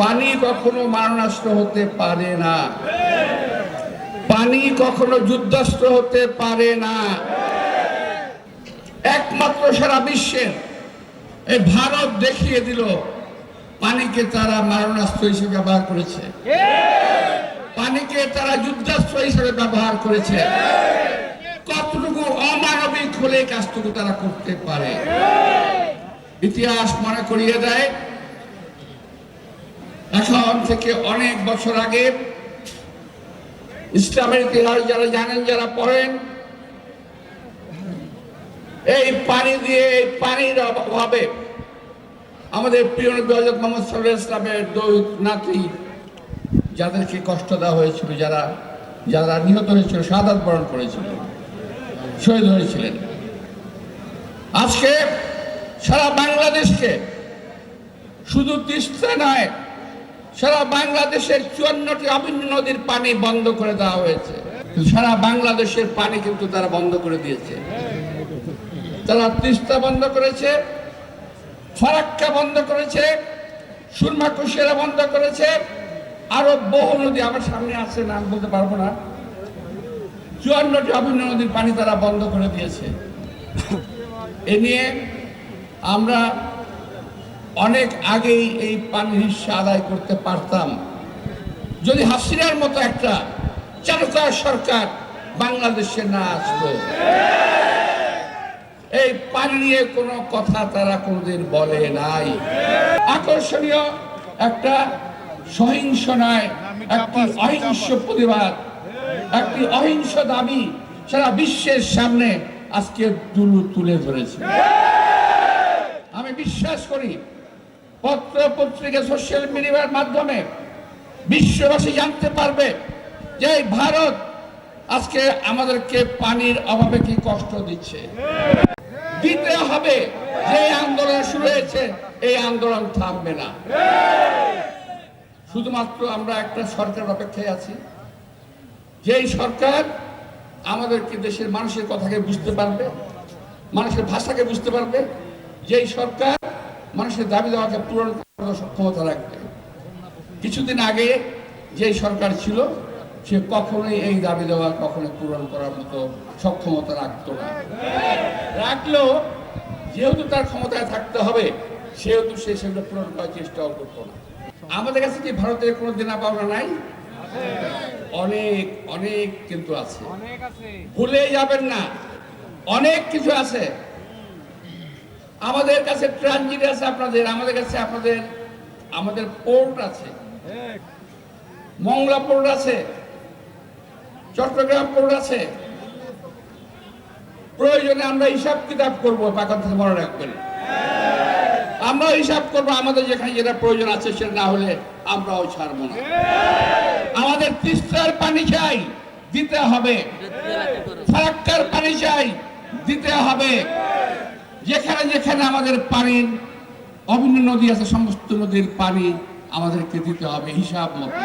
পানি কখনো মারণাস্ত্র হতে পারে না, পানি কখনো যুদ্ধাস্ত্র হতে পারে না। একমাত্র সারা বিশ্বের এই ভারত দেখিয়ে দিল পানিকে তারা মারণাস্ত্র হিসেবে ব্যবহার করেছে, পানিকে তারা যুদ্ধাস্ত্র হিসেবে ব্যবহার করেছে। কতটুকু অমানবিক হলে কাজটুকু তারা করতে পারে। ইতিহাস মনে করিয়ে দেয়, এখন থেকে অনেক বছর আগে ইসলামের ইতিহাস যারা জানেন, যারা পড়েন, এই পানি দিয়ে, এই পানির অভাবে আমাদের প্রিয় নবী হযরত মুহাম্মদ সাল্লাল্লাহু আলাইহি ওয়াসাল্লামের দুই নাতি যাদেরকে কষ্ট দেওয়া হয়েছিল, যারা নিহত হয়েছিল, শাহাদাত বরণ করেছিল, শহীদ হয়েছিলেন, আজকে সারা বাংলাদেশকে, শুধু তিস্তা নয়, সারা বাংলাদেশের 54টি অভিন্ন নদীর পানি বন্ধ করে দেওয়া হয়েছে। সারা বাংলাদেশের পানি কিন্তু তারা বন্ধ করে দিয়েছে। তারা তিস্তা বন্ধ করেছে, ফারাক্কা বন্ধ করেছে, সুরমা কুশিয়ারা বন্ধ করেছে, আরো বহু নদী আমার সামনে আছে, নাম বলতে পারবো না, 54টি অভিন্ন নদীর পানি তারা বন্ধ করে দিয়েছে। এ নিয়ে আমরা অনেক আগেই এই পানির হিস্সা আদায় করতে পারতাম যদি হাসিনার মতো একটা চারুকার সরকার বাংলাদেশে না আসতো। এই পানি নিয়ে কোনো কথা তারা কোনোদিন বলে নাই। আকর্ষণীয় একটা সহিংস নয়, একটি অহিংস প্রতিবাদ, একটি অহিংস দাবি সারা বিশ্বের সামনে আজকে তুলে ধরেছে। আমি বিশ্বাস করি পত্র পত্রিকা, সোশ্যাল মিডিয়ার মাধ্যমে বিশ্ববাসী জানতে পারবে যে ভারত আজকে আমাদেরকে পানির অভাবে কি কষ্ট দিচ্ছে। দিতে হবে। যে আন্দোলন শুরু হয়েছে, এই আন্দোলন থামবে না। শুধুমাত্র আমরা একটা সরকার অপেক্ষায় আছি, যেই সরকার আমাদেরকে, দেশের মানুষের কথাকে বুঝতে পারবে, মানুষের ভাষাকে বুঝতে পারবে, যেই সরকার মানুষের দাবি দেওয়াকে পূরণ করার সক্ষমতা রাখবে। কিছুদিন আগে যেই সরকার ছিল, সে কখনোই এই দাবি দেওয়া কখনো পূরণ করার মতো সক্ষমতা রাখতো না। রাখলেও যেহেতু তার ক্ষমতায় থাকতে হবে, সেহেতু সে সেগুলো পূরণ করার চেষ্টাও করতো না। আমাদের কাছে কি ভারতের কোনো দেনা পাওনা নাই? অনেক অনেক কিন্তু আছে, ভুলে যাবেন না, অনেক কিছু আছে। আমাদের কাছে ট্রানজিট আছে আপনাদের, আমাদের কাছে আমাদের পোর্ট আছে, মংলা পোর্ট আছে, চট্টগ্রাম পোর্ট আছে। প্রয়োজনে আমরা হিসাব কিতাব করবো, পাকা থেকে মনে রাখবেন, আমরা হিসাব করবো আমাদের যেখানে যেটা প্রয়োজন আছে, সেটা না হলে আমরাও ছাড়বো না। আমাদের তিস্তার পানি চাই, দিতে হবে। ফারাক্কার পানি চাই, দিতে হবে। যেখানে যেখানে আমাদের পানির অভিন্ন নদী আছে, সমস্ত নদীর পানি আমাদেরকে দিতে হবে হিসাব মতো।